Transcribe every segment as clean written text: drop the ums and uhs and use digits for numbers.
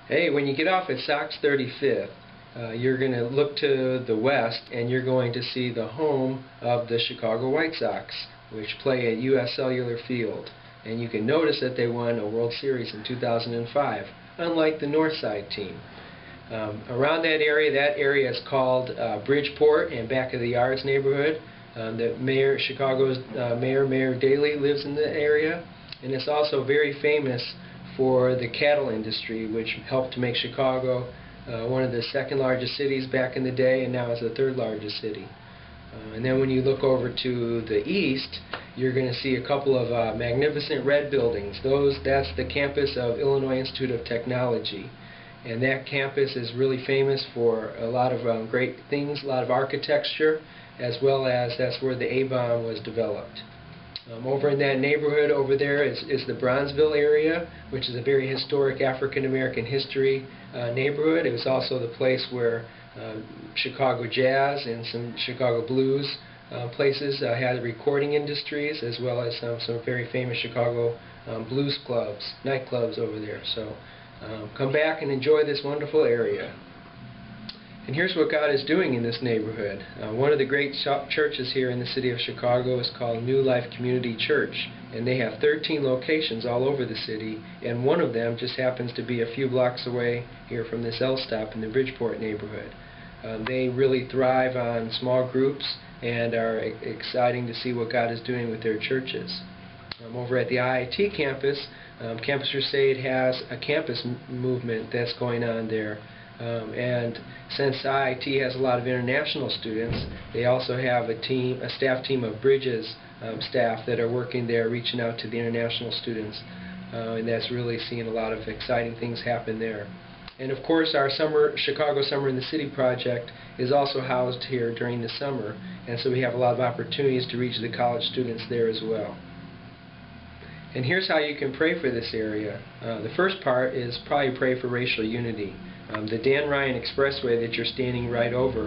Hey, when you get off at Sox 35th, you're going to look to the west and you're going to see the home of the Chicago White Sox, which play at U.S. Cellular Field. And you can notice that they won a World Series in 2005, unlike the North Side team. Around that area is called Bridgeport and Back of the Yards neighborhood. Chicago's Mayor Daley lives in the area, and it's also very famous for the cattle industry, which helped to make Chicago one of the second largest cities back in the day, and now is the third largest city. And then when you look over to the east, you're going to see a couple of magnificent red buildings. That's the campus of Illinois Institute of Technology. And that campus is really famous for a lot of great things, a lot of architecture, as well as that's where the A-bomb was developed. Over in that neighborhood over there is the Bronzeville area, which is a very historic African-American history neighborhood. It was also the place where Chicago jazz and some Chicago blues places had recording industries, as well as some very famous Chicago blues clubs, nightclubs over there. So come back and enjoy this wonderful area. And here's what God is doing in this neighborhood. One of the great churches here in the city of Chicago is called New Life Community Church, and they have 13 locations all over the city, and one of them just happens to be a few blocks away here from this L-stop in the Bridgeport neighborhood. They really thrive on small groups and are exciting to see what God is doing with their churches. Over at the IIT campus, Campus Crusade has a campus movement that's going on there. And since IIT has a lot of international students, they also have a staff team of Bridges staff that are working there, reaching out to the international students, and that's really seeing a lot of exciting things happen there. And of course, our Chicago Summer in the City project is also housed here during the summer, and so we have a lot of opportunities to reach the college students there as well. And here's how you can pray for this area. The first part is probably pray for racial unity. The Dan Ryan Expressway that you're standing right over,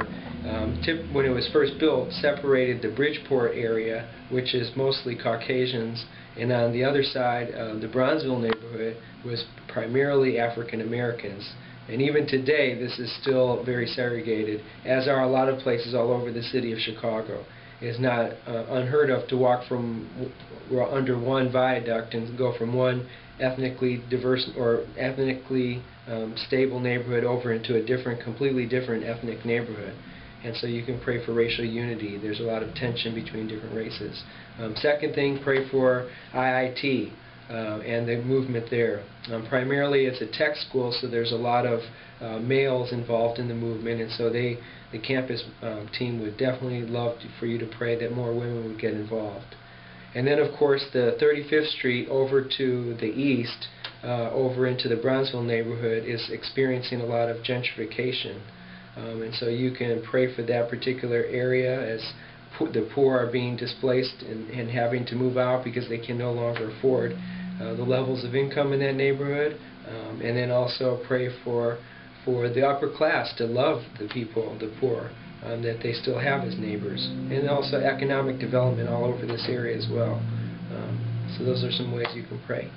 when it was first built, separated the Bridgeport area, which is mostly Caucasians, and on the other side, the Bronzeville neighborhood was primarily African Americans. And even today, this is still very segregated, as are a lot of places all over the city of Chicago. It's not unheard of to walk from under one viaduct and go from one ethnically diverse or ethnically stable neighborhood over into a completely different ethnic neighborhood. And so you can pray for racial unity. There's a lot of tension between different races. Second thing, pray for IIT and the movement there. Primarily it's a tech school, so there's a lot of males involved in the movement, and so the campus team would definitely love for you to pray that more women would get involved. And then of course the 35th Street over to the east, over into the Bronzeville neighborhood, is experiencing a lot of gentrification. And so you can pray for that particular area as the poor are being displaced and having to move out because they can no longer afford the levels of income in that neighborhood. And then also pray for the upper class to love the people, the poor, that they still have as neighbors. And also economic development all over this area as well. So those are some ways you can pray.